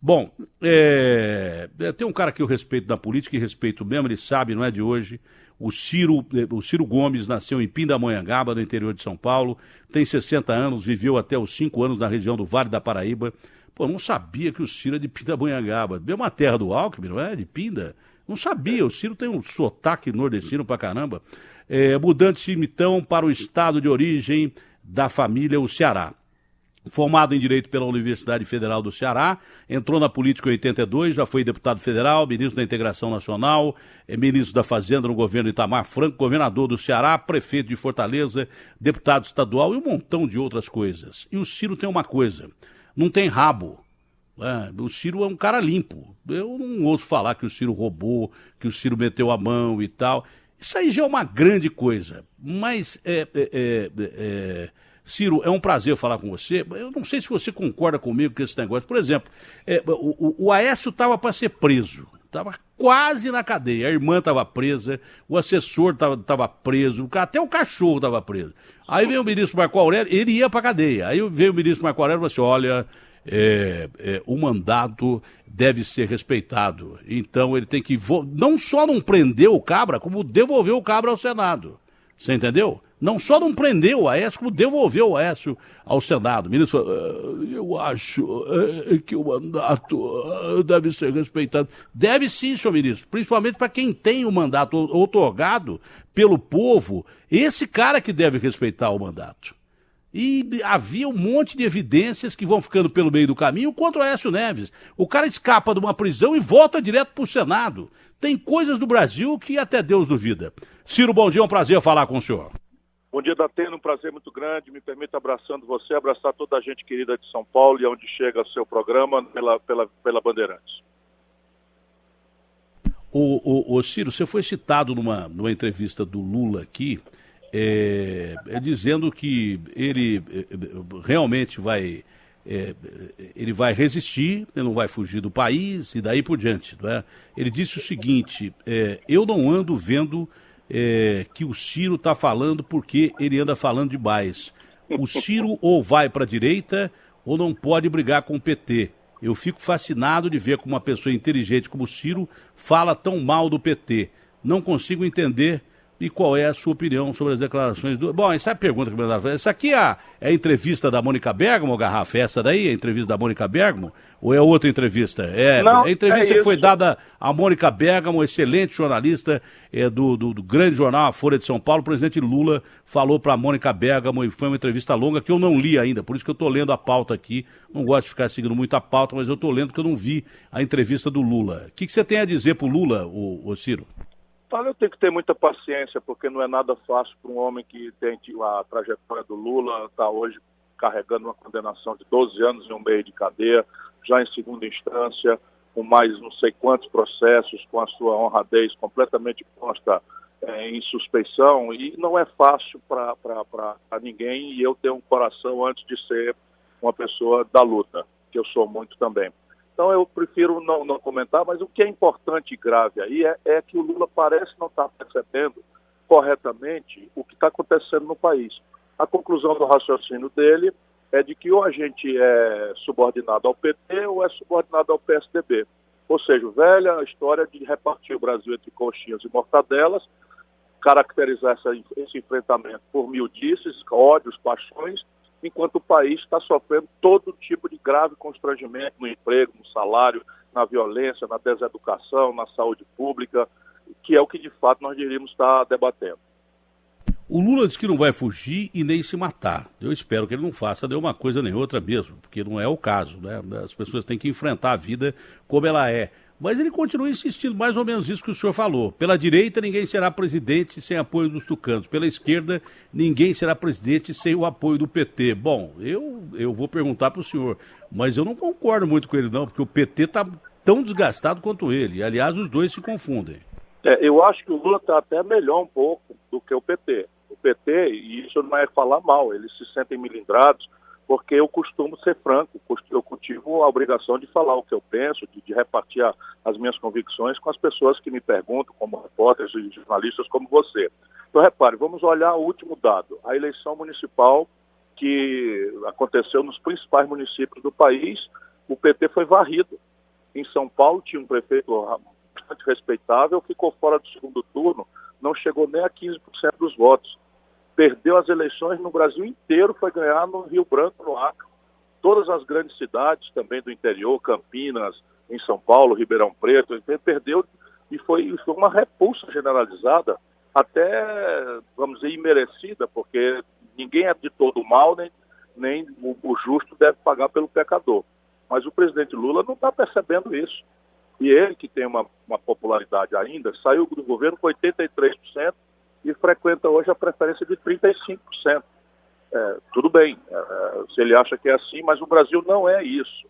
Bom, tem um cara que eu respeito da política e respeito mesmo, ele sabe, não é de hoje. O Ciro Gomes nasceu em Pindamonhangaba, no interior de São Paulo, tem 60 anos, viveu até os 5 anos na região do Vale da Paraíba. Pô, não sabia que o Ciro é de Pindamonhangaba. É uma terra do Alckmin, não é? De Pinda. Não sabia, o Ciro tem um sotaque nordestino pra caramba. Mudante então para o estado de origem da família, o Ceará. Formado em Direito pela Universidade Federal do Ceará, entrou na política em 82, já foi deputado federal, ministro da Integração Nacional, ministro da Fazenda no governo Itamar Franco, governador do Ceará, prefeito de Fortaleza, deputado estadual e um montão de outras coisas. E o Ciro tem uma coisa, não tem rabo. O Ciro é um cara limpo. Eu não ouço falar que o Ciro roubou, que o Ciro meteu a mão e tal. Isso aí já é uma grande coisa, mas Ciro, é um prazer falar com você. Eu não sei se você concorda comigo com esse negócio. Por exemplo, o Aécio estava para ser preso, estava quase na cadeia. A irmã estava presa, o assessor estava preso, até o cachorro estava preso. Aí veio o ministro Marco Aurélio, ele ia para a cadeia. Aí veio o ministro Marco Aurélio e falou assim, olha, o mandato deve ser respeitado. Então ele tem que não só não prender o cabra, como devolver o cabra ao Senado. Você entendeu? Não só não prendeu o Aécio, como devolveu o Aécio ao Senado. O ministro falou, eu acho que o mandato deve ser respeitado. Deve sim, senhor ministro, principalmente para quem tem o mandato outorgado pelo povo, esse cara que deve respeitar o mandato. E havia um monte de evidências que vão ficando pelo meio do caminho contra o Aécio Neves. O cara escapa de uma prisão e volta direto para o Senado. Tem coisas do Brasil que até Deus duvida. Ciro, bom dia, é um prazer falar com o senhor. Bom dia, Datena, um prazer muito grande. Me permita, abraçando você, abraçar toda a gente querida de São Paulo e onde chega o seu programa pela Bandeirantes. O Ciro, você foi citado numa entrevista do Lula aqui, dizendo que ele realmente vai resistir, ele não vai fugir do país e daí por diante. Não é? Ele disse o seguinte, eu não ando vendo que o Ciro está falando porque ele anda falando demais. O Ciro ou vai para a direita ou não pode brigar com o PT. Eu fico fascinado de ver como uma pessoa inteligente como o Ciro fala tão mal do PT. Não consigo entender. E qual é a sua opinião sobre as declarações do... Bom, essa é a pergunta que me mandaram fazer. Essa aqui é a entrevista da Mônica Bergamo, Garrafa? É essa daí, a entrevista da Mônica Bergamo? Ou é outra entrevista? Não, a entrevista que foi dada à Mônica Bergamo, excelente jornalista do grande jornal A Folha de São Paulo. O presidente Lula falou para a Mônica Bergamo e foi uma entrevista longa que eu não li ainda, por isso que eu estou lendo a pauta aqui. Não gosto de ficar seguindo muito a pauta, mas eu estou lendo porque eu não vi a entrevista do Lula. O que você tem a dizer para o Lula, o Ciro? Eu tenho que ter muita paciência, porque não é nada fácil para um homem que tem a trajetória do Lula, está hoje carregando uma condenação de 12 anos e um mês de cadeia, já em segunda instância, com mais não sei quantos processos, com a sua honradez completamente posta em suspeição, e não é fácil para ninguém, e eu tenho um coração antes de ser uma pessoa da luta, que eu sou muito também. Então eu prefiro não comentar, mas o que é importante e grave aí é que o Lula parece não estar percebendo corretamente o que está acontecendo no país. A conclusão do raciocínio dele é de que ou a gente é subordinado ao PT ou é subordinado ao PSDB. Ou seja, velha história de repartir o Brasil entre coxinhas e mortadelas, caracterizar esse enfrentamento por miudices, ódios, paixões, enquanto o país está sofrendo todo tipo de grave constrangimento no emprego, no salário, na violência, na deseducação, na saúde pública, que é o que de fato nós deveríamos estar debatendo. O Lula diz que não vai fugir e nem se matar. Eu espero que ele não faça nenhuma coisa nem outra mesmo, porque não é o caso, né? As pessoas têm que enfrentar a vida como ela é. Mas ele continua insistindo, mais ou menos isso que o senhor falou. Pela direita, ninguém será presidente sem apoio dos tucanos. Pela esquerda, ninguém será presidente sem o apoio do PT. Bom, eu vou perguntar para o senhor, mas eu não concordo muito com ele não, porque o PT está tão desgastado quanto ele. Aliás, os dois se confundem. Eu acho que o Lula está até melhor um pouco do que o PT. O PT, e isso não é falar mal, eles se sentem melindrados, porque eu costumo ser franco, eu cultivo a obrigação de falar o que eu penso, de repartir as minhas convicções com as pessoas que me perguntam, como repórteres e jornalistas como você. Então, repare, vamos olhar o último dado, a eleição municipal que aconteceu nos principais municípios do país, o PT foi varrido. Em São Paulo tinha um prefeito bastante respeitável, ficou fora do segundo turno, não chegou nem a 15% dos votos. Perdeu as eleições no Brasil inteiro, foi ganhar no Rio Branco, no Acre. Todas as grandes cidades também do interior, Campinas, em São Paulo, Ribeirão Preto, ele perdeu e foi uma repulsa generalizada, até, vamos dizer, imerecida, porque ninguém é de todo mal, nem o justo deve pagar pelo pecador. Mas o presidente Lula não está percebendo isso. E ele, que tem uma popularidade ainda, saiu do governo com 83% e frequenta hoje a preferência de 35%. Tudo bem, se ele acha que é assim, mas o Brasil não é isso.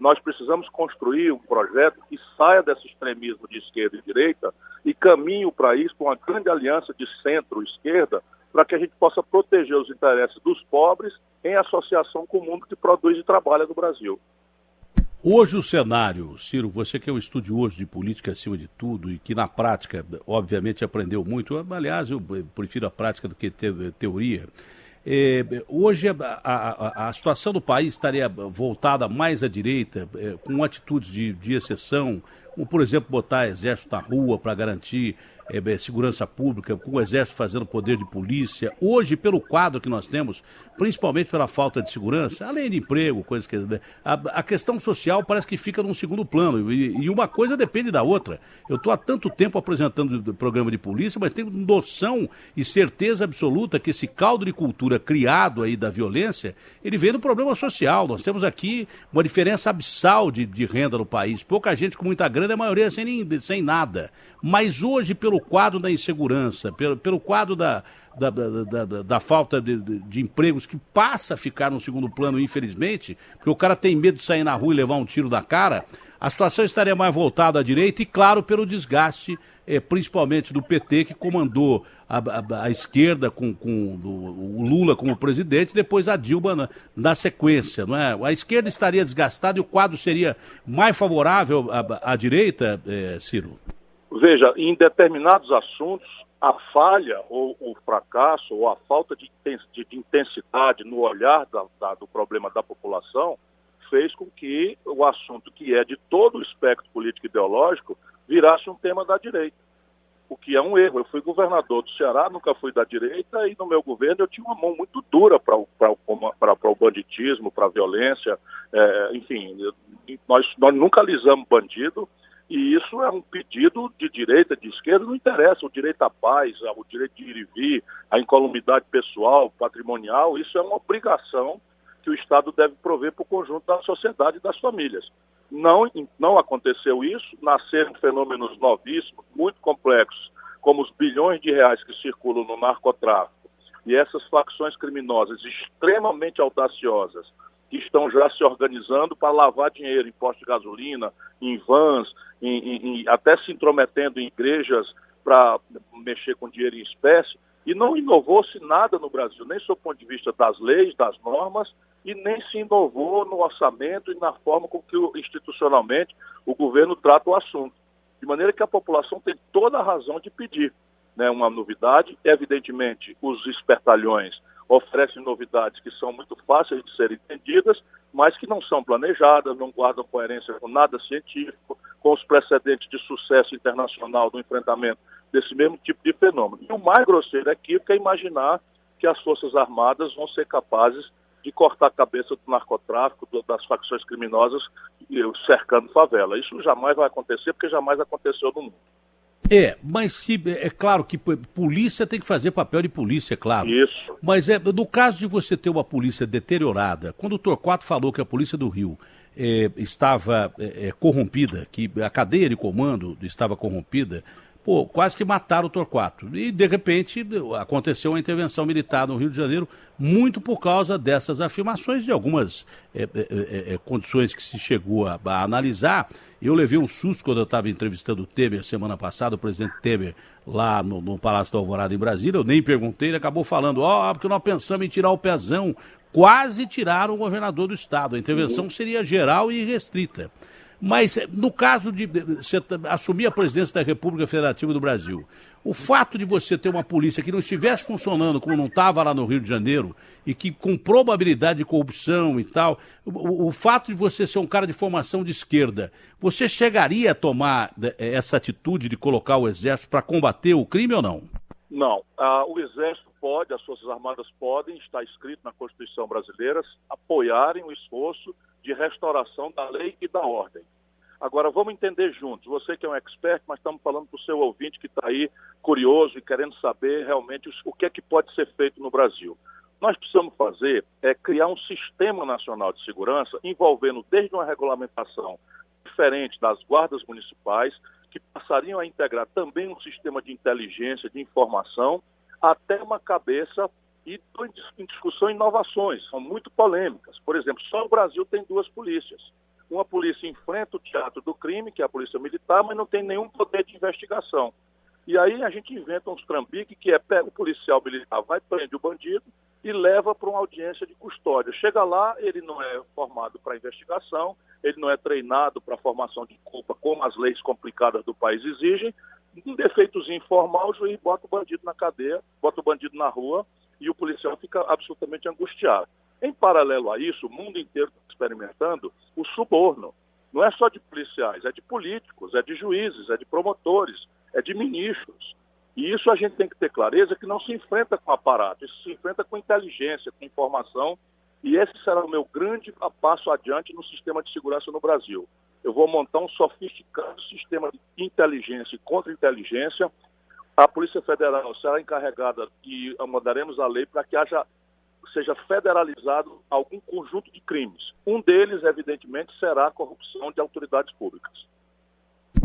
Nós precisamos construir um projeto que saia desse extremismo de esquerda e direita e caminhe o país com uma grande aliança de centro-esquerda para que a gente possa proteger os interesses dos pobres em associação com o mundo que produz e trabalha no Brasil. Hoje o cenário, Ciro, você que é um estudioso de política acima de tudo e que na prática, obviamente, aprendeu muito, aliás, eu prefiro a prática do que teoria. Hoje a situação do país estaria voltada mais à direita, com atitudes de exceção, como, por exemplo, botar exército na rua para garantir segurança pública, com o exército fazendo poder de polícia. Hoje, pelo quadro que nós temos, principalmente pela falta de segurança, além de emprego, coisas que a questão social parece que fica num segundo plano, e uma coisa depende da outra. Eu estou há tanto tempo apresentando o programa de polícia, mas tenho noção e certeza absoluta que esse caldo de cultura criado aí da violência, ele vem do problema social. Nós temos aqui uma diferença abissal de renda no país, pouca gente com muita grana, a maioria sem nada. Mas hoje, pelo quadro da insegurança, pelo quadro da falta de empregos, que passa a ficar no segundo plano, infelizmente, porque o cara tem medo de sair na rua e levar um tiro na cara, a situação estaria mais voltada à direita e, claro, pelo desgaste, principalmente do PT, que comandou a esquerda com o Lula como presidente, depois a Dilma na sequência, não é? A esquerda estaria desgastada e o quadro seria mais favorável à direita, Ciro? Veja, em determinados assuntos, a falha ou o fracasso ou a falta de intensidade no olhar do problema da população fez com que o assunto que é de todo o espectro político e ideológico virasse um tema da direita, o que é um erro. Eu fui governador do Ceará, nunca fui da direita, e no meu governo eu tinha uma mão muito dura para o banditismo, para a violência, enfim, nós nunca alisamos bandido. E isso é um pedido de direita, de esquerda, não interessa. O direito à paz, o direito de ir e vir, a incolumidade pessoal, patrimonial, isso é uma obrigação que o Estado deve prover para o conjunto da sociedade e das famílias. Não aconteceu isso, nasceram fenômenos novíssimos, muito complexos, como os bilhões de reais que circulam no narcotráfico e essas facções criminosas extremamente audaciosas, que estão já se organizando para lavar dinheiro em postos de gasolina, em vans, até se intrometendo em igrejas para mexer com dinheiro em espécie, e não inovou-se nada no Brasil, nem sob o ponto de vista das leis, das normas, e nem se inovou no orçamento e na forma com que institucionalmente o governo trata o assunto. De maneira que a população tem toda a razão de pedir, né, uma novidade. Evidentemente, os espertalhões oferecem novidades que são muito fáceis de serem entendidas, mas que não são planejadas, não guardam coerência com nada científico, com os precedentes de sucesso internacional do enfrentamento desse mesmo tipo de fenômeno. E o mais grosseiro equívoco é imaginar que as Forças Armadas vão ser capazes de cortar a cabeça do narcotráfico, das facções criminosas cercando favela. Isso jamais vai acontecer, porque jamais aconteceu no mundo. Mas é claro que polícia tem que fazer papel de polícia, é claro. Isso. Mas no caso de você ter uma polícia deteriorada, quando o Torquato falou que a polícia do Rio estava corrompida, que a cadeia de comando estava corrompida, quase que mataram o Torquato. E, de repente, aconteceu uma intervenção militar no Rio de Janeiro, muito por causa dessas afirmações, de algumas condições que se chegou a analisar. Eu levei um susto quando eu estava entrevistando o Temer semana passada, o presidente Temer, lá no Palácio da Alvorada, em Brasília. Eu nem perguntei, ele acabou falando, porque nós pensamos em tirar o pezão. Quase tiraram o governador do estado. A intervenção seria geral e restrita. Mas no caso de você assumir a presidência da República Federativa do Brasil, o fato de você ter uma polícia que não estivesse funcionando como não estava lá no Rio de Janeiro e que com probabilidade de corrupção e tal, o fato de você ser um cara de formação de esquerda, você chegaria a tomar essa atitude de colocar o Exército para combater o crime ou não? Não. O Exército pode, as Forças Armadas podem, está escrito na Constituição brasileira, apoiarem o esforço de restauração da lei e da ordem. Agora, vamos entender juntos. Você que é um expert, mas estamos falando para o seu ouvinte que está aí curioso e querendo saber realmente o que é que pode ser feito no Brasil. Nós precisamos fazer criar um sistema nacional de segurança envolvendo desde uma regulamentação diferente das guardas municipais, que passariam a integrar também um sistema de inteligência, de informação, até uma cabeça e em discussão inovações, são muito polêmicas. Por exemplo, só o Brasil tem 2 polícias. Uma polícia enfrenta o teatro do crime, que é a polícia militar, mas não tem nenhum poder de investigação. E aí a gente inventa uns trambiques que pega o policial militar, vai, prende o bandido e leva para uma audiência de custódia. Chega lá, ele não é formado para investigação, ele não é treinado para formação de culpa, como as leis complicadas do país exigem. Um defeitozinho informal, o juiz bota o bandido na cadeia, bota o bandido na rua e o policial fica absolutamente angustiado. Em paralelo a isso, o mundo inteiro está experimentando o suborno. Não é só de policiais, é de políticos, é de juízes, é de promotores, é de ministros. E isso a gente tem que ter clareza que não se enfrenta com aparato, isso se enfrenta com inteligência, com informação, e esse será o meu grande passo adiante no sistema de segurança no Brasil. Eu vou montar um sofisticado sistema de inteligência e contra-inteligência. A Polícia Federal será encarregada e mandaremos a lei para que seja federalizado algum conjunto de crimes. Um deles, evidentemente, será a corrupção de autoridades públicas.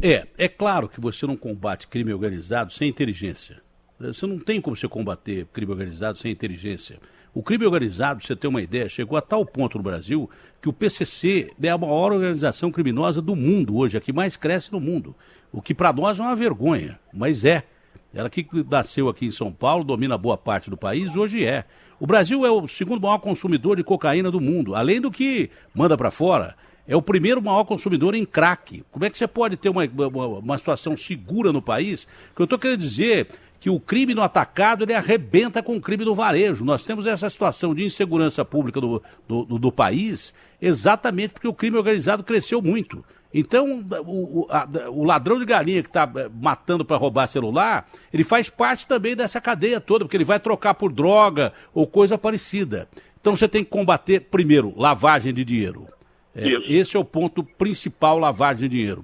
É claro que você não combate crime organizado sem inteligência. Você não tem como você combater crime organizado sem inteligência. O crime organizado, pra você ter uma ideia, chegou a tal ponto no Brasil que o PCC é a maior organização criminosa do mundo hoje, a que mais cresce no mundo. O que para nós é uma vergonha, mas é. Ela que nasceu aqui em São Paulo, domina boa parte do país, hoje é. O Brasil é o segundo maior consumidor de cocaína do mundo, além do que manda para fora. É o primeiro maior consumidor em crack. Como é que você pode ter uma situação segura no país? O que eu estou querendo dizer que o crime no atacado ele arrebenta com o crime no varejo. Nós temos essa situação de insegurança pública do país exatamente porque o crime organizado cresceu muito. Então, o ladrão de galinha que está matando para roubar celular, ele faz parte também dessa cadeia toda, porque ele vai trocar por droga ou coisa parecida. Então você tem que combater, primeiro, lavagem de dinheiro. Esse é o ponto principal, lavagem de dinheiro.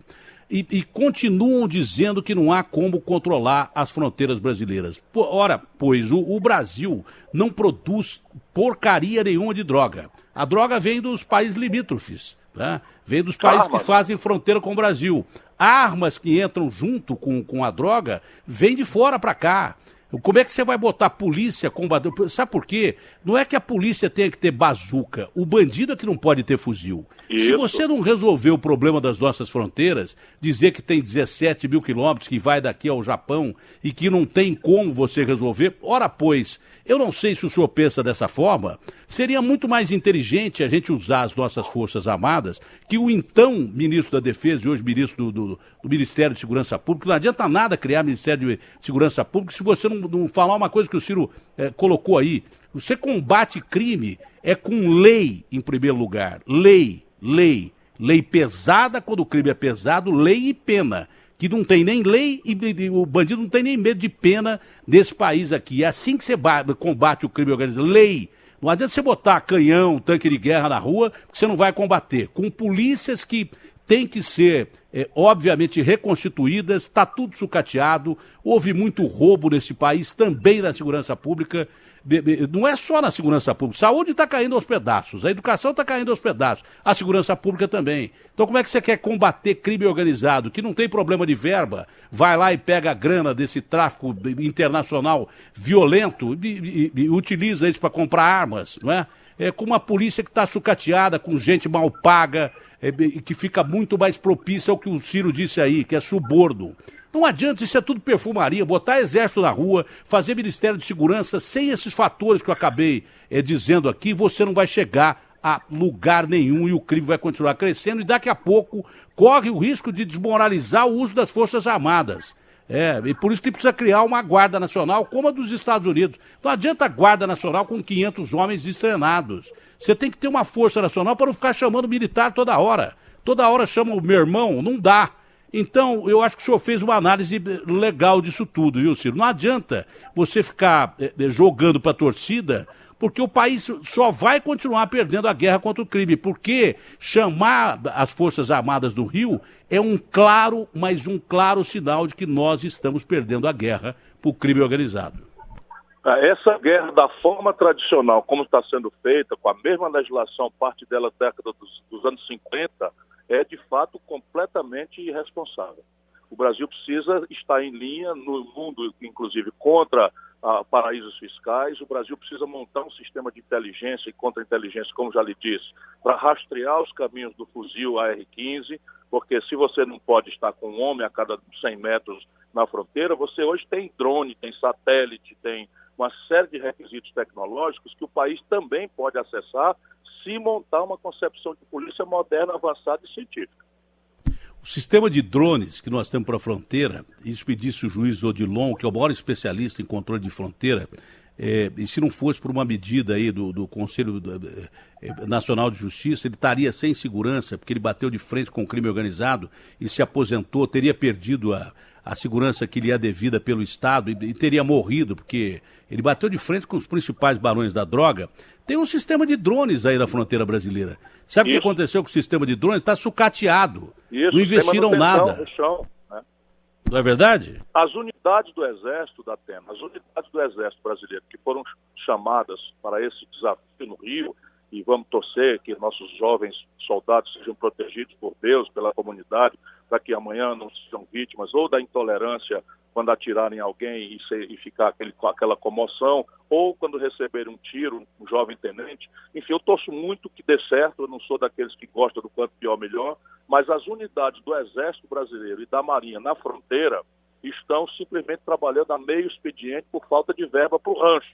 E continuam dizendo que não há como controlar as fronteiras brasileiras. Ora, pois, o Brasil não produz porcaria nenhuma de droga. A droga vem dos países limítrofes, tá? Vem dos países que fazem fronteira com o Brasil. Armas que entram junto com a droga vêm de fora para cá. Como é que você vai botar a polícia combater? Sabe por quê? Não é que a polícia tenha que ter bazuca. O bandido é que não pode ter fuzil. Isso. Se você não resolver o problema das nossas fronteiras, dizer que tem 17 mil quilômetros que vai daqui ao Japão e que não tem como você resolver, ora pois, eu não sei se o senhor pensa dessa forma, seria muito mais inteligente a gente usar as nossas Forças Armadas que o então ministro da Defesa e hoje ministro do Ministério de Segurança Pública. Não adianta nada criar Ministério de Segurança Pública se você não falar uma coisa que o Ciro colocou aí. Você combate crime com lei em primeiro lugar. Lei pesada quando o crime é pesado, lei e pena. Que não tem nem lei e o bandido não tem nem medo de pena desse país aqui. É assim que você combate o crime organizado. Lei. Não adianta você botar canhão, tanque de guerra na rua, que você não vai combater. Com polícias que têm que ser, obviamente, reconstituídas, está tudo sucateado, houve muito roubo nesse país, também na segurança pública. Não é só na segurança pública, saúde está caindo aos pedaços, a educação está caindo aos pedaços, a segurança pública também. Então como é que você quer combater crime organizado, que não tem problema de verba, vai lá e pega a grana desse tráfico internacional violento e utiliza isso para comprar armas, não é? Com uma polícia que está sucateada, com gente mal paga, que fica muito mais propícia ao que o Ciro disse aí, que é suborno. Não adianta, isso é tudo perfumaria, botar exército na rua, fazer Ministério de Segurança, sem esses fatores que eu acabei dizendo aqui, você não vai chegar a lugar nenhum e o crime vai continuar crescendo e daqui a pouco corre o risco de desmoralizar o uso das Forças Armadas. E por isso que precisa criar uma Guarda Nacional como a dos Estados Unidos. Não adianta a Guarda Nacional com 500 homens destreinados. Você tem que ter uma Força Nacional para não ficar chamando militar toda hora. Toda hora chama o meu irmão, não dá. Então, eu acho que o senhor fez uma análise legal disso tudo, viu, Ciro? Não adianta você ficar jogando para a torcida, porque o país só vai continuar perdendo a guerra contra o crime, porque chamar as Forças Armadas do Rio é um claro, mas um claro sinal de que nós estamos perdendo a guerra para o crime organizado. Essa guerra, da forma tradicional, como está sendo feita, com a mesma legislação, parte dela da década dos anos 50, é de fato completamente irresponsável. O Brasil precisa estar em linha no mundo, inclusive contra paraísos fiscais. O Brasil precisa montar um sistema de inteligência e contra-inteligência, como já lhe disse, para rastrear os caminhos do fuzil AR-15, porque se você não pode estar com um homem a cada 100 metros na fronteira, você hoje tem drone, tem satélite, tem uma série de requisitos tecnológicos que o país também pode acessar se montar uma concepção de polícia moderna, avançada e científica. O sistema de drones que nós temos para a fronteira, isso me disse o juiz Odilon, que é o maior especialista em controle de fronteira, e se não fosse por uma medida aí do Conselho Nacional de Justiça, ele estaria sem segurança, porque ele bateu de frente com o crime organizado e se aposentou, teria perdido a segurança que lhe é devida pelo Estado e teria morrido, porque ele bateu de frente com os principais barões da droga. Tem um sistema de drones aí na fronteira brasileira. Sabe o que aconteceu com o sistema de drones? Está sucateado. Não investiram nada. Não é verdade? As unidades do Exército, as unidades do Exército brasileiro que foram chamadas para esse desafio no Rio, e vamos torcer que nossos jovens soldados sejam protegidos por Deus, pela comunidade, para que amanhã não sejam vítimas ou da intolerância quando atirarem em alguém e ficar aquela comoção, ou quando receberem um tiro, um jovem tenente. Enfim, eu torço muito que dê certo, eu não sou daqueles que gostam do quanto pior melhor, mas as unidades do Exército Brasileiro e da Marinha na fronteira estão simplesmente trabalhando a meio expediente por falta de verba para o rancho.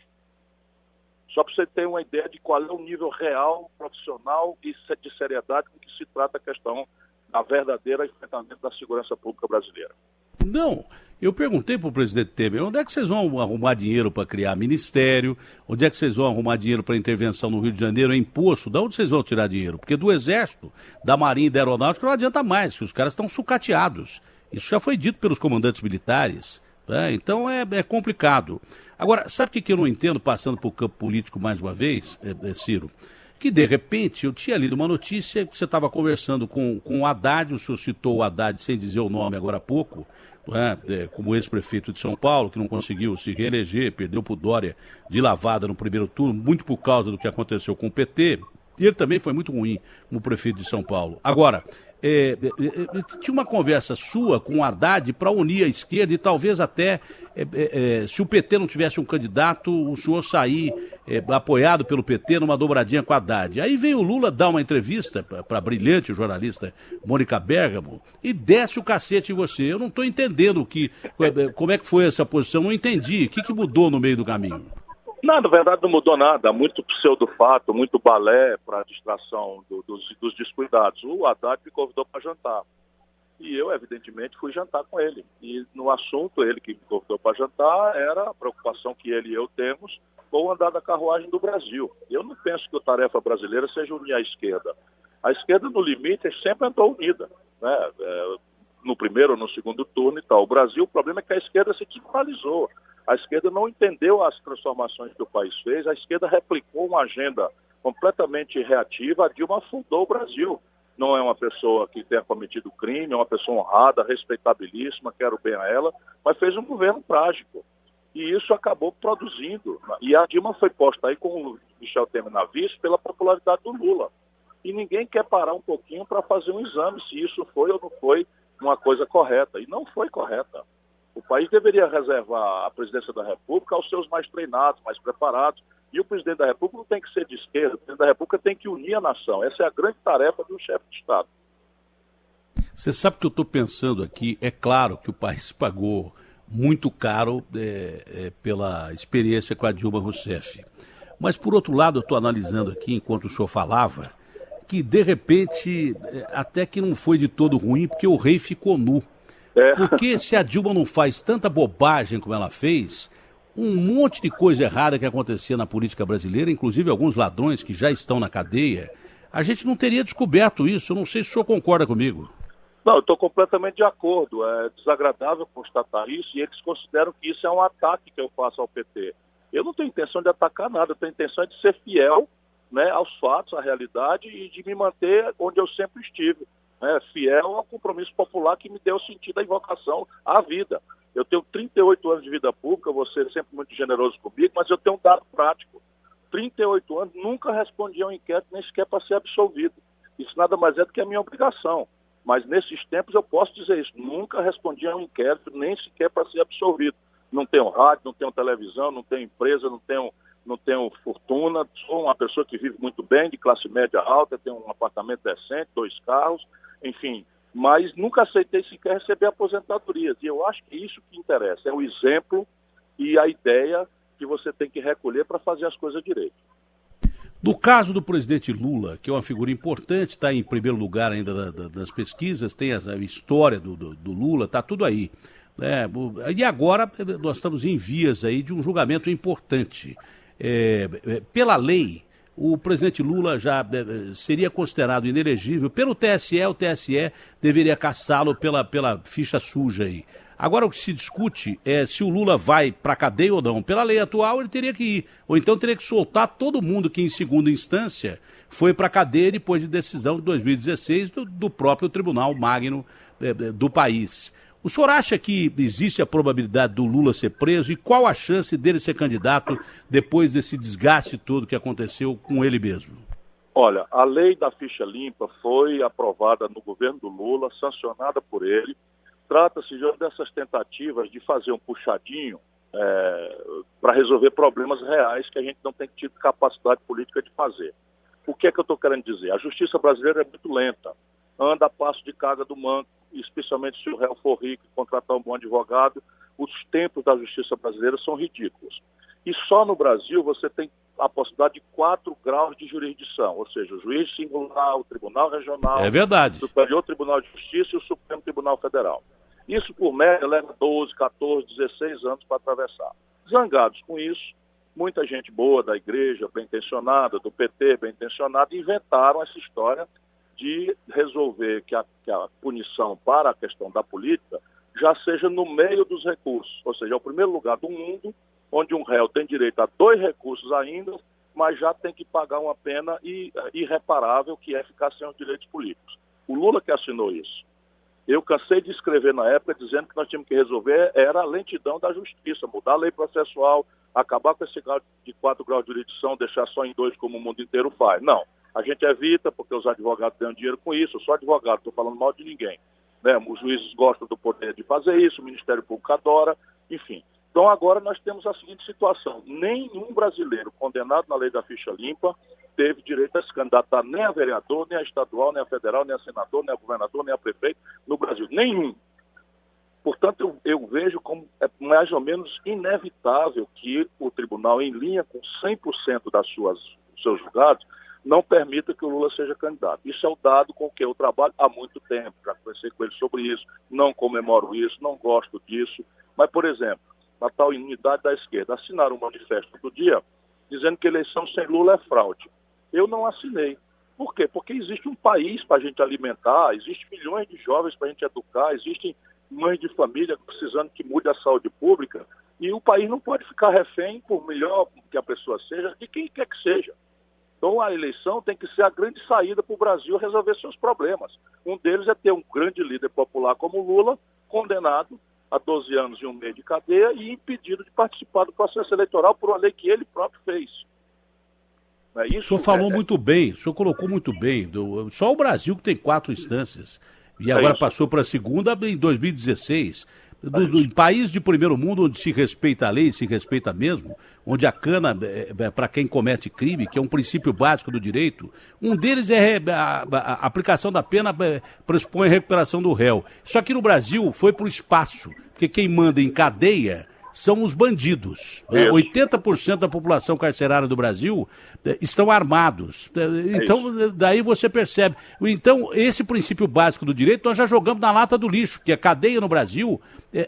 Só para você ter uma ideia de qual é o nível real, profissional e de seriedade com que se trata a questão da verdadeira enfrentamento da segurança pública brasileira. Não, eu perguntei para o presidente Temer, onde é que vocês vão arrumar dinheiro para criar ministério, onde é que vocês vão arrumar dinheiro para intervenção no Rio de Janeiro, é imposto, de onde vocês vão tirar dinheiro? Porque do Exército, da Marinha e da Aeronáutica não adianta mais, que os caras estão sucateados. Isso já foi dito pelos comandantes militares, né? Então é complicado. Agora, sabe o que eu não entendo, passando para o campo político mais uma vez, Ciro? Que de repente eu tinha lido uma notícia que você estava conversando com o Haddad, o senhor citou o Haddad sem dizer o nome agora há pouco, como ex-prefeito de São Paulo, que não conseguiu se reeleger, perdeu para o Dória de lavada no primeiro turno, muito por causa do que aconteceu com o PT, e ele também foi muito ruim como prefeito de São Paulo. Agora, tinha uma conversa sua com o Haddad para unir a esquerda e talvez até, se o PT não tivesse um candidato, o senhor sair apoiado pelo PT numa dobradinha com o Haddad. Aí veio o Lula dar uma entrevista para a brilhante jornalista Mônica Bergamo e desce o cacete em você. Eu não estou entendendo como é que foi essa posição, não entendi. O que mudou no meio do caminho? Não, na verdade não mudou nada, muito pseudo-fato, muito balé para distração dos descuidados. O Haddad me convidou para jantar e eu, evidentemente, fui jantar com ele. E no assunto, ele que me convidou para jantar, era a preocupação que ele e eu temos com o andar da carruagem do Brasil. Eu não penso que a tarefa brasileira seja unir a esquerda. A esquerda, no limite, sempre andou unida, né? No primeiro ou no segundo turno e tal. O Brasil, o problema é que a esquerda se desmoralizou. A esquerda não entendeu as transformações que o país fez, a esquerda replicou uma agenda completamente reativa, a Dilma afundou o Brasil. Não é uma pessoa que tenha cometido crime, é uma pessoa honrada, respeitabilíssima, quero bem a ela, mas fez um governo trágico. E isso acabou produzindo. E a Dilma foi posta aí com o Michel Temer na vice pela popularidade do Lula. E ninguém quer parar um pouquinho para fazer um exame se isso foi ou não foi uma coisa correta. E não foi correta. O país deveria reservar a presidência da República aos seus mais treinados, mais preparados. E o presidente da República não tem que ser de esquerda, o presidente da República tem que unir a nação. Essa é a grande tarefa de um chefe de Estado. Você sabe o que eu estou pensando aqui? É claro que o país pagou muito caro pela experiência com a Dilma Rousseff. Mas, por outro lado, eu estou analisando aqui, enquanto o senhor falava, que, de repente, até que não foi de todo ruim, porque o rei ficou nu. Porque se a Dilma não faz tanta bobagem como ela fez, um monte de coisa errada que acontecia na política brasileira, inclusive alguns ladrões que já estão na cadeia, a gente não teria descoberto isso. Eu não sei se o senhor concorda comigo. Não, eu estou completamente de acordo. É desagradável constatar isso e eles consideram que isso é um ataque que eu faço ao PT. Eu não tenho intenção de atacar nada, eu tenho intenção de ser fiel, né, aos fatos, à realidade e de me manter onde eu sempre estive, né, fiel ao compromisso popular que me deu sentido da invocação à vida. Eu tenho 38 anos de vida pública, você é sempre muito generoso comigo, mas eu tenho um dado prático. 38 anos, nunca respondi a um inquérito, nem sequer para ser absolvido. Isso nada mais é do que a minha obrigação. Mas nesses tempos eu posso dizer isso, nunca respondi a um inquérito, nem sequer para ser absolvido. Não tenho rádio, não tenho televisão, não tenho empresa, não tenho fortuna, sou uma pessoa que vive muito bem, de classe média alta, tenho um apartamento decente, 2 carros, enfim, mas nunca aceitei sequer receber aposentadorias. E eu acho que isso que interessa, é o exemplo e a ideia que você tem que recolher para fazer as coisas direito. No caso do presidente Lula, que é uma figura importante, está em primeiro lugar ainda das pesquisas, tem a história do Lula, está tudo aí. E agora nós estamos em vias aí de um julgamento importante. Pela lei, o presidente Lula já seria considerado inelegível. Pelo TSE, o TSE deveria cassá-lo pela ficha suja aí. Agora o que se discute é se o Lula vai para a cadeia ou não. Pela lei atual ele teria que ir, ou então teria que soltar todo mundo que em segunda instância foi para a cadeia depois de decisão de 2016 do próprio Tribunal Magno do país. O senhor acha que existe a probabilidade do Lula ser preso e qual a chance dele ser candidato depois desse desgaste todo que aconteceu com ele mesmo? Olha, a lei da ficha limpa foi aprovada no governo do Lula, sancionada por ele. Trata-se de uma dessas tentativas de fazer um puxadinho para resolver problemas reais que a gente não tem tido capacidade política de fazer. O que é que eu estou querendo dizer? A justiça brasileira é muito lenta, anda a passo de carga do manco, especialmente se o réu for rico e contratar um bom advogado, os tempos da justiça brasileira são ridículos. E só no Brasil você tem a possibilidade de 4 graus de jurisdição, ou seja, o juiz singular, o Tribunal Regional, o Superior Tribunal de Justiça e o Supremo Tribunal Federal. Isso, por média, leva 12, 14, 16 anos para atravessar. Zangados com isso, muita gente boa da igreja, bem-intencionada, do PT, bem-intencionada, inventaram essa história de resolver que a punição para a questão da política já seja no meio dos recursos, ou seja, é o primeiro lugar do mundo onde um réu tem direito a 2 recursos ainda, mas já tem que pagar uma pena irreparável, que é ficar sem os direitos políticos. O Lula que assinou isso. Eu cansei de escrever na época dizendo que nós tínhamos que resolver era a lentidão da justiça, mudar a lei processual, acabar com esse grau de 4 graus de jurisdição, deixar só em 2 como o mundo inteiro faz. Não, a gente evita porque os advogados ganham dinheiro com isso, eu sou advogado, estou falando mal de ninguém. Né? Os juízes gostam do poder de fazer isso, o Ministério Público adora, enfim. Então agora nós temos a seguinte situação, nenhum brasileiro condenado na lei da ficha limpa teve direito a se candidatar nem a vereador, nem a estadual, nem a federal, nem a senador, nem a governador, nem a prefeito no Brasil. Nenhum. Portanto, eu vejo como é mais ou menos inevitável que o tribunal, em linha com 100% dos seus julgados, não permita que o Lula seja candidato. Isso é o dado com que eu trabalho há muito tempo. Já conversei com ele sobre isso, não comemoro isso, não gosto disso. Mas, por exemplo, a tal unidade da esquerda, assinaram um manifesto do dia dizendo que eleição sem Lula é fraude. Eu não assinei. Por quê? Porque existe um país para a gente alimentar, existem milhões de jovens para a gente educar, existem mães de família precisando que mude a saúde pública, e o país não pode ficar refém, por melhor que a pessoa seja, de quem quer que seja. Então a eleição tem que ser a grande saída para o Brasil resolver seus problemas. Um deles é ter um grande líder popular como Lula, condenado a 12 anos e 1 mês de cadeia e impedido de participar do processo eleitoral por uma lei que ele próprio fez. O senhor falou muito bem, o senhor colocou muito bem. Só o Brasil que tem 4 instâncias e agora passou para a segunda em 2016. Em país de primeiro mundo, onde se respeita a lei, se respeita mesmo, onde a cana para quem comete crime, que é um princípio básico do direito, um deles é a aplicação da pena pressupõe a recuperação do réu. Só que no Brasil foi para o espaço, porque quem manda em cadeia são os bandidos. 80% da população carcerária do Brasil estão armados. Então, daí você percebe. Então, esse princípio básico do direito nós já jogamos na lata do lixo, porque a cadeia no Brasil,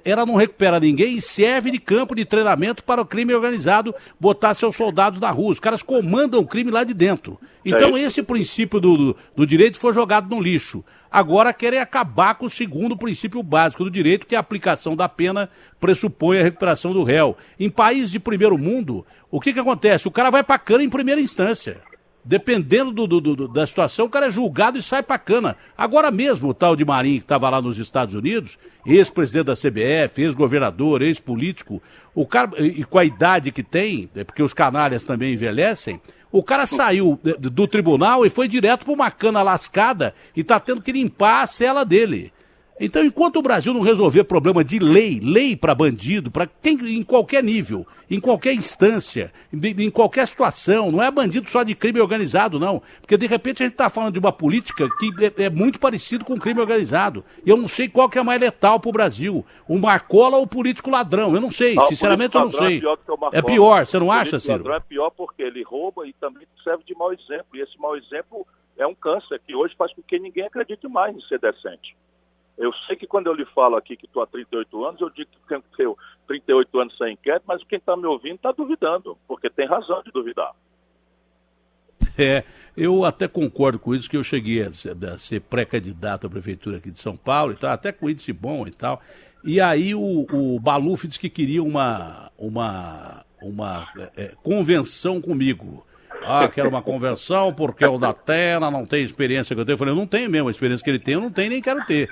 ela não recupera ninguém e serve de campo de treinamento para o crime organizado botar seus soldados na rua. Os caras comandam o crime lá de dentro. Então, esse princípio do direito foi jogado no lixo. Agora querem acabar com o segundo princípio básico do direito, que é a aplicação da pena pressupõe a recuperação do réu. Em países de primeiro mundo, o que acontece? O cara vai pra cana em primeira instância. Dependendo da situação, o cara é julgado e sai pra cana. Agora mesmo, o tal de Marinho, que estava lá nos Estados Unidos, ex-presidente da CBF, ex-governador, ex-político, o cara, e com a idade que tem, porque os canalhas também envelhecem, o cara saiu do tribunal e foi direto para uma cana lascada e está tendo que limpar a cela dele. Então, enquanto o Brasil não resolver problema de lei para bandido, em qualquer nível, em qualquer instância, em qualquer situação, não é bandido só de crime organizado, não. Porque, de repente, a gente está falando de uma política que é muito parecido com o crime organizado. E eu não sei qual que é mais letal para o Brasil, o Marcola ou o político ladrão. Eu não sei, sinceramente eu não sei. É pior, você não acha, Ciro? O ladrão é pior porque ele rouba e também serve de mau exemplo. E esse mau exemplo é um câncer que hoje faz com que ninguém acredite mais em ser decente. Eu sei que quando eu lhe falo aqui que estou há 38 anos, eu digo que tenho que ter 38 anos sem inquérito, mas quem está me ouvindo está duvidando, porque tem razão de duvidar. Eu até concordo com isso, que eu cheguei a ser pré-candidato à prefeitura aqui de São Paulo, e tal, até com índice bom e tal. E aí o Maluf disse que queria uma convenção comigo. Quero uma convenção porque o Datena não tem experiência que eu tenho. Eu falei, eu não tenho mesmo a experiência que ele tem, eu não tenho nem quero ter.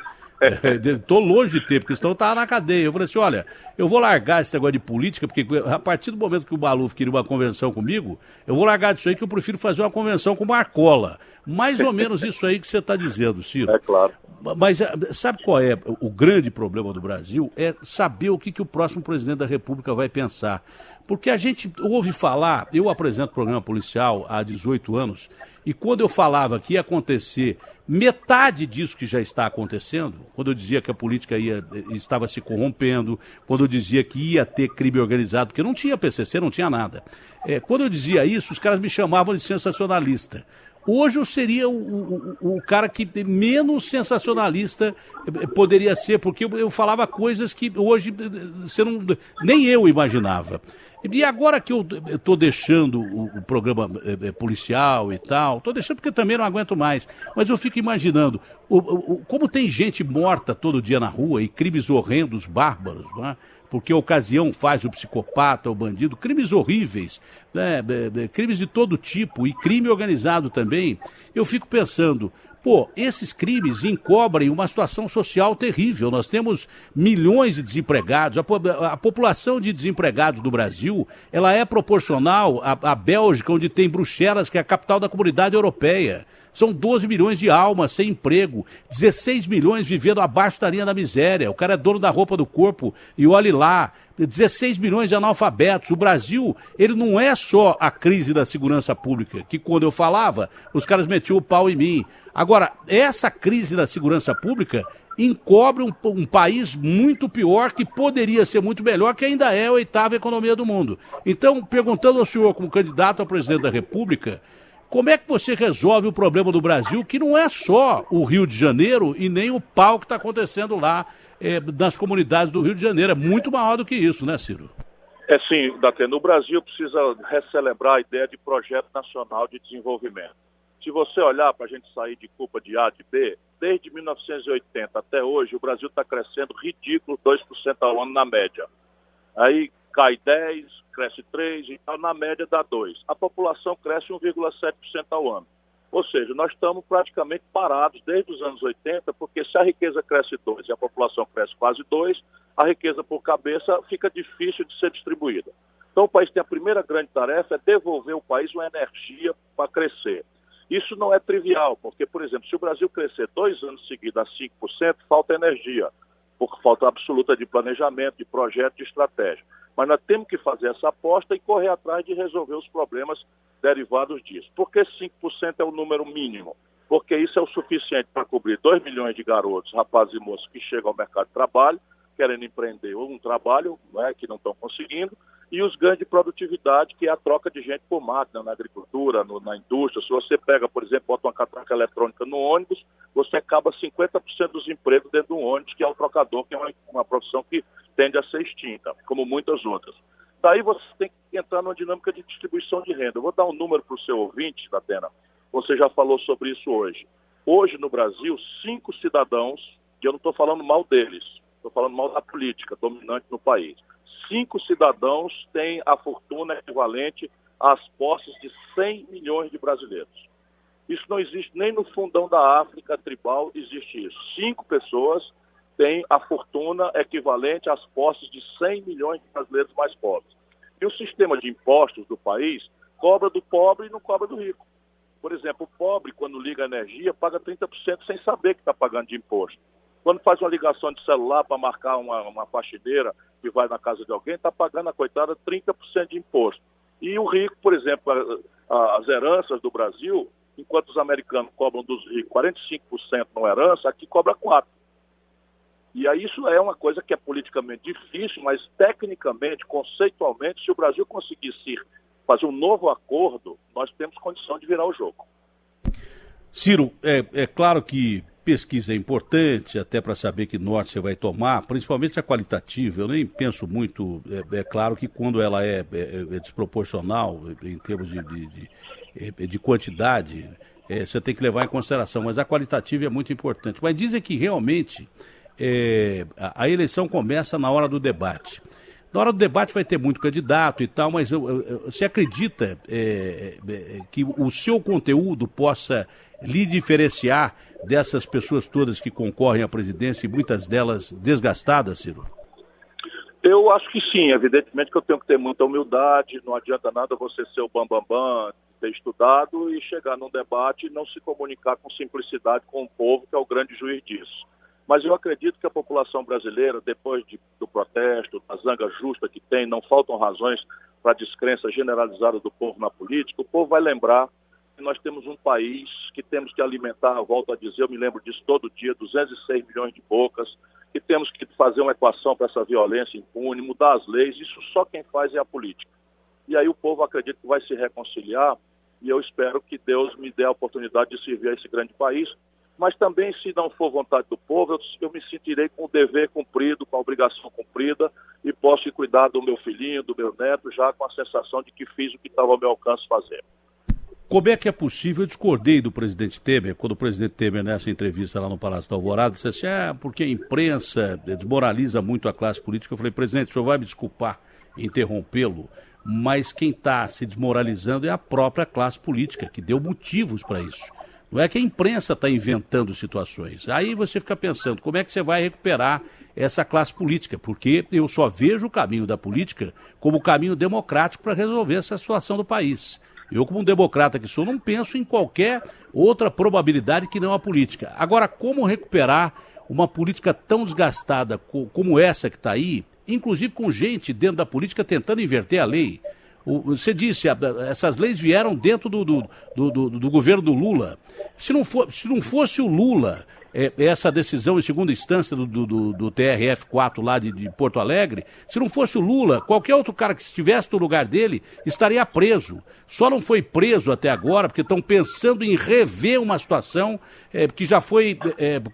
Estou longe de ter, porque senão eu estava na cadeia. Eu falei assim, olha, eu vou largar esse negócio de política, porque a partir do momento que o Maluf queria uma convenção comigo, eu vou largar disso aí, que eu prefiro fazer uma convenção com o Marcola. Mais ou menos isso aí que você está dizendo, Ciro. É claro. Mas sabe qual é o grande problema do Brasil? É saber o que o próximo presidente da República vai pensar. Porque a gente ouve falar, eu apresento programa policial há 18 anos, e quando eu falava que ia acontecer metade disso que já está acontecendo, quando eu dizia que a política estava se corrompendo, quando eu dizia que ia ter crime organizado, porque não tinha PCC, não tinha nada. Quando eu dizia isso, os caras me chamavam de sensacionalista. Hoje eu seria o cara que menos sensacionalista poderia ser, porque eu falava coisas que hoje nem eu imaginava. E agora que eu estou deixando o programa policial e tal, estou deixando porque também não aguento mais, mas eu fico imaginando como tem gente morta todo dia na rua e crimes horrendos, bárbaros, não é? Porque a ocasião faz o psicopata, o bandido, crimes horríveis, né? Crimes de todo tipo e crime organizado também. Eu fico pensando, esses crimes encobrem uma situação social terrível. Nós temos milhões de desempregados. A população de desempregados do Brasil, ela é proporcional à Bélgica, onde tem Bruxelas, que é a capital da Comunidade Europeia. São 12 milhões de almas sem emprego, 16 milhões vivendo abaixo da linha da miséria. O cara é dono da roupa do corpo e olhe lá, 16 milhões de analfabetos. O Brasil, ele não é só a crise da segurança pública, que quando eu falava, os caras metiam o pau em mim. Agora, essa crise da segurança pública encobre um país muito pior, que poderia ser muito melhor, que ainda é a 8ª economia do mundo. Então, perguntando ao senhor, como candidato a presidente da República, como é que você resolve o problema do Brasil, que não é só o Rio de Janeiro e nem o pau que está acontecendo lá nas comunidades do Rio de Janeiro? É muito maior do que isso, né, Ciro? Sim, Datena. O Brasil precisa recelebrar a ideia de projeto nacional de desenvolvimento. Se você olhar para a gente sair de culpa de A, de B, desde 1980 até hoje, o Brasil está crescendo ridículo 2% ao ano na média. Aí cai 10%, cresce 3% e tal, na média dá 2%. A população cresce 1,7% ao ano. Ou seja, nós estamos praticamente parados desde os anos 80, porque se a riqueza cresce 2% e a população cresce quase 2%, a riqueza por cabeça fica difícil de ser distribuída. Então o país tem a primeira grande tarefa, é devolver ao país uma energia para crescer. Isso não é trivial, porque, por exemplo, se o Brasil crescer 2 anos seguidos a 5%, falta energia, por falta absoluta de planejamento, de projeto, de estratégia. Mas nós temos que fazer essa aposta e correr atrás de resolver os problemas derivados disso. Por que 5% é o número mínimo? Porque isso é o suficiente para cobrir 2 milhões de garotos, rapazes e moças que chegam ao mercado de trabalho, querem empreender um trabalho, né, que não estão conseguindo, e os ganhos de produtividade, que é a troca de gente por máquina na agricultura, na indústria. Se você pega, por exemplo, bota uma catraca eletrônica no ônibus, você acaba 50% dos empregos dentro do ônibus, que é o trocador, que é uma profissão que tende a ser extinta, como muitas outras. Daí você tem que entrar numa dinâmica de distribuição de renda. Eu vou dar um número para o seu ouvinte, Datena. Você já falou sobre isso hoje. Hoje, no Brasil, 5 cidadãos, e eu não estou falando mal deles, estou falando mal da política dominante no país. 5 cidadãos têm a fortuna equivalente às posses de 100 milhões de brasileiros. Isso não existe nem no fundão da África tribal, existe isso. 5 pessoas têm a fortuna equivalente às posses de 100 milhões de brasileiros mais pobres. E o sistema de impostos do país cobra do pobre e não cobra do rico. Por exemplo, o pobre, quando liga a energia, paga 30% sem saber que está pagando de imposto. Quando faz uma ligação de celular para marcar uma faxineira que vai na casa de alguém, está pagando a coitada 30% de imposto. E o rico, por exemplo, as heranças do Brasil, enquanto os americanos cobram dos ricos 45% na herança, aqui cobra 4%. E aí isso é uma coisa que é politicamente difícil, mas tecnicamente, conceitualmente, se o Brasil conseguisse fazer um novo acordo, nós temos condição de virar o jogo. Ciro, é claro que pesquisa é importante, até para saber que norte você vai tomar, principalmente a qualitativa. Eu nem penso muito, é claro que quando ela é desproporcional em termos de quantidade, você tem que levar em consideração, mas a qualitativa é muito importante. Mas dizem que realmente a eleição começa na hora do debate. Na hora do debate vai ter muito candidato e tal, mas você acredita que o seu conteúdo possa lhe diferenciar dessas pessoas todas que concorrem à presidência e muitas delas desgastadas, Ciro? Eu acho que sim, evidentemente que eu tenho que ter muita humildade, não adianta nada você ser o bambambam, ter estudado e chegar num debate e não se comunicar com simplicidade com o povo, que é o grande juiz disso. Mas eu acredito que a população brasileira, depois do protesto, da zanga justa que tem, não faltam razões para a descrença generalizada do povo na política, o povo vai lembrar que nós temos um país que temos que alimentar, volto a dizer, eu me lembro disso todo dia, 206 milhões de bocas, que temos que fazer uma equação para essa violência impune, mudar as leis, isso só quem faz é a política. E aí o povo acredita que vai se reconciliar e eu espero que Deus me dê a oportunidade de servir a esse grande país. Mas também, se não for vontade do povo, eu me sentirei com o dever cumprido, com a obrigação cumprida e posso cuidar do meu filhinho, do meu neto, já com a sensação de que fiz o que estava ao meu alcance fazer. Como é que é possível? Eu discordei do presidente Temer, quando o presidente Temer, nessa entrevista lá no Palácio da Alvorada, disse assim, porque a imprensa desmoraliza muito a classe política. Eu falei, presidente, o senhor vai me desculpar interrompê-lo, mas quem está se desmoralizando é a própria classe política, que deu motivos para isso. Não é que a imprensa está inventando situações. Aí você fica pensando, como é que você vai recuperar essa classe política? Porque eu só vejo o caminho da política como o caminho democrático para resolver essa situação do país. Eu, como um democrata que sou, não penso em qualquer outra probabilidade que não a política. Agora, como recuperar uma política tão desgastada como essa que está aí, inclusive com gente dentro da política tentando inverter a lei? Você disse, essas leis vieram dentro do governo do Lula. Se não fosse o Lula, essa decisão em segunda instância do TRF4 lá de Porto Alegre, se não fosse o Lula, qualquer outro cara que estivesse no lugar dele estaria preso. Só não foi preso até agora porque estão pensando em rever uma situação que já foi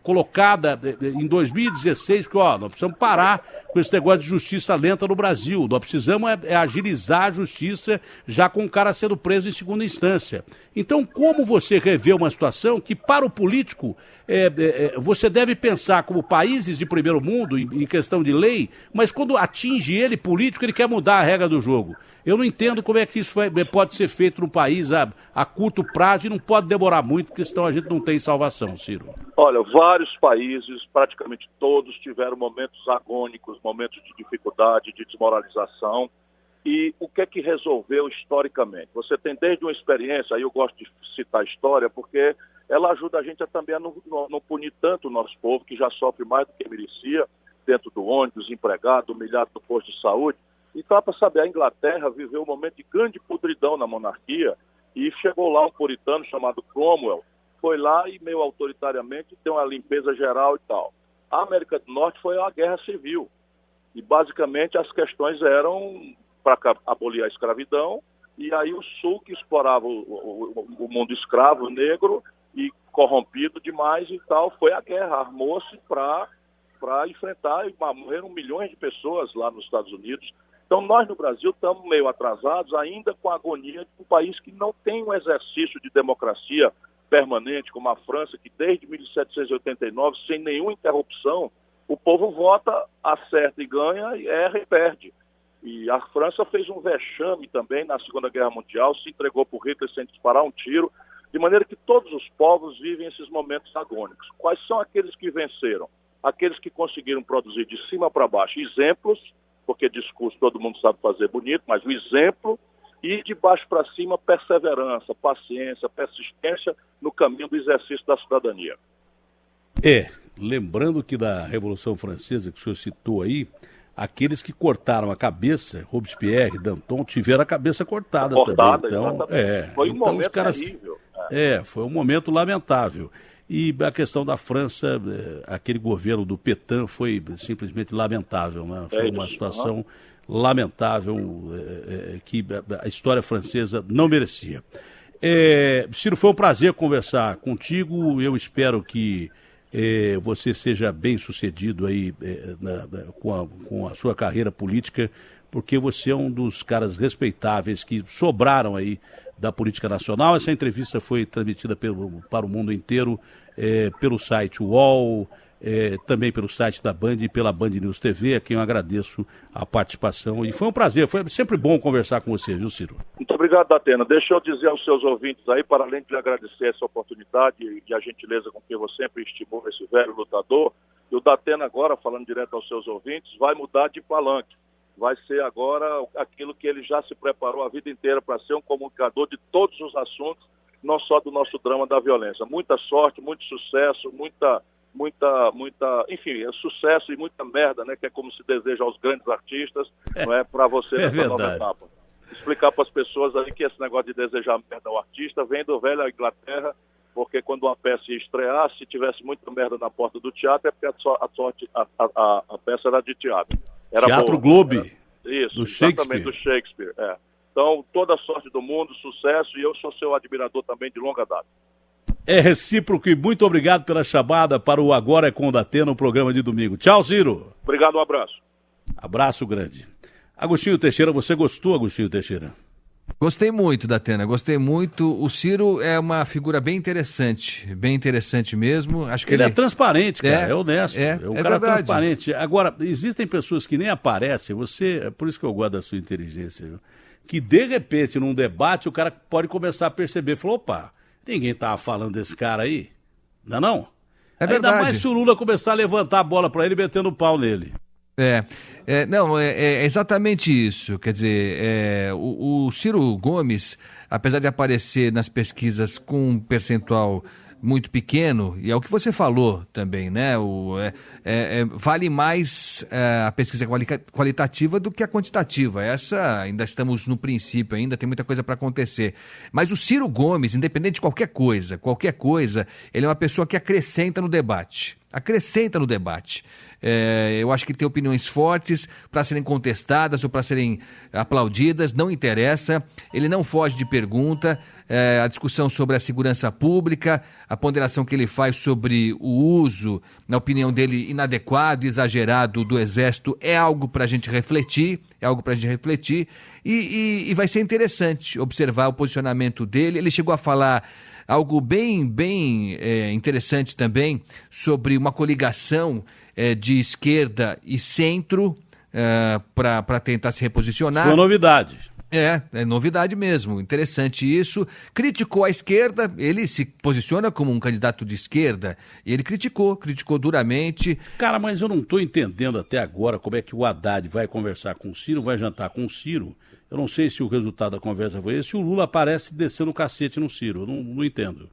colocada em 2016, que nós precisamos parar com esse negócio de justiça lenta no Brasil. Nós precisamos agilizar a justiça já com o cara sendo preso em segunda instância. Então, como você rever uma situação que, para o político, você deve pensar como países de primeiro mundo, em questão de lei, mas quando atinge ele, político, ele quer mudar a regra do jogo. Eu não entendo como é que isso pode ser feito no país a curto prazo e não pode demorar muito, porque senão a gente não tem salvação, Ciro. Olha, vários países, praticamente todos, tiveram momentos agônicos, momentos de dificuldade, de desmoralização. E o que é que resolveu historicamente? Você tem desde uma experiência, aí eu gosto de citar a história, porque ela ajuda a gente também a não punir tanto o nosso povo, que já sofre mais do que merecia, dentro do ônibus, empregado, humilhado no posto de saúde. Então, para saber, a Inglaterra viveu um momento de grande podridão na monarquia e chegou lá um puritano chamado Cromwell, foi lá e meio autoritariamente deu uma limpeza geral e tal. A América do Norte foi a guerra civil. E basicamente as questões eram para abolir a escravidão, e aí o Sul, que explorava o mundo escravo, negro e corrompido demais e tal, foi à guerra, armou-se para enfrentar, e morreram milhões de pessoas lá nos Estados Unidos. Então nós no Brasil estamos meio atrasados ainda com a agonia de um país que não tem um exercício de democracia permanente, como a França, que desde 1789, sem nenhuma interrupção, o povo vota, acerta e ganha, e erra e perde. E a França fez um vexame também na Segunda Guerra Mundial, se entregou por Hitler sem disparar um tiro, de maneira que todos os povos vivem esses momentos agônicos. Quais são aqueles que venceram? Aqueles que conseguiram produzir de cima para baixo exemplos, porque discurso todo mundo sabe fazer bonito, mas o exemplo, e de baixo para cima perseverança, paciência, persistência no caminho do exercício da cidadania. Lembrando que da Revolução Francesa, que o senhor citou aí, aqueles que cortaram a cabeça, Robespierre, Danton, tiveram a cabeça cortada também. Então, foi um então momento os caras, terrível. Foi um momento lamentável. E a questão da França, aquele governo do Pétain foi simplesmente lamentável, né? Foi uma situação lamentável que a história francesa não merecia. Ciro, foi um prazer conversar contigo. Eu espero que você seja bem sucedido aí com a sua carreira política, porque você é um dos caras respeitáveis que sobraram aí da política nacional. Essa entrevista foi transmitida para o mundo inteiro pelo site UOL, também pelo site da Band e pela Band News TV, a quem eu agradeço a participação. E foi um prazer, foi sempre bom conversar com você, viu, Ciro? Muito obrigado, Datena. Deixa eu dizer aos seus ouvintes aí, para além de lhe agradecer essa oportunidade e a gentileza com que você sempre estimula esse velho lutador, e o Datena agora, falando direto aos seus ouvintes, vai mudar de palanque. Vai ser agora aquilo que ele já se preparou a vida inteira para ser, um comunicador de todos os assuntos, não só do nosso drama da violência. Muita sorte, muito sucesso, enfim, sucesso e muita merda, né? Que é como se deseja aos grandes artistas, não é? Para você nessa nova etapa. Explicar para as pessoas aí que esse negócio de desejar merda ao artista vem do velho Inglaterra, porque quando uma peça ia estrear, se tivesse muita merda na porta do teatro, é porque a peça era de teatro. Era Teatro boa, Globe, isso, do exatamente, Shakespeare. do Shakespeare. Então, toda a sorte do mundo, sucesso, e eu sou seu admirador também de longa data. É recíproco e muito obrigado pela chamada para o Agora é com o Datena, no programa de domingo. Tchau, Ciro. Obrigado, um abraço. Abraço grande. Agostinho Teixeira, você gostou, Agostinho Teixeira? Gostei muito, Datena, gostei muito. O Ciro é uma figura bem interessante mesmo. Acho que ele é transparente, cara, é honesto, é um cara verdade. transparente. Agora, existem pessoas que nem aparecem, é por isso que eu gosto da sua inteligência, viu? Que de repente, num debate, o cara pode começar a perceber, falou, opa, ninguém estava falando desse cara aí, não é não? É verdade. Ainda mais se o Lula começar a levantar a bola para ele, metendo o pau nele. Não, é exatamente isso. Quer dizer, o Ciro Gomes, apesar de aparecer nas pesquisas com um percentual muito pequeno, e é o que você falou também, né? Vale mais a pesquisa qualitativa do que a quantitativa. Essa, ainda estamos no princípio, ainda tem muita coisa para acontecer. Mas o Ciro Gomes, independente de qualquer coisa, ele é uma pessoa que acrescenta no debate. Eu acho que ele tem opiniões fortes para serem contestadas ou para serem aplaudidas, não interessa, ele não foge de pergunta, a discussão sobre a segurança pública, a ponderação que ele faz sobre o uso, na opinião dele, inadequado, exagerado do Exército, é algo para a gente refletir, e vai ser interessante observar o posicionamento dele. Ele chegou a falar algo bem interessante também sobre uma coligação de esquerda e centro para tentar se reposicionar. Foi novidade. É novidade mesmo, interessante isso. Criticou a esquerda, ele se posiciona como um candidato de esquerda, e ele criticou duramente. Cara, mas eu não estou entendendo até agora como é que o Haddad vai conversar com o Ciro, vai jantar com o Ciro. Eu não sei se o resultado da conversa foi esse, se o Lula aparece descendo o cacete no Ciro, eu não entendo.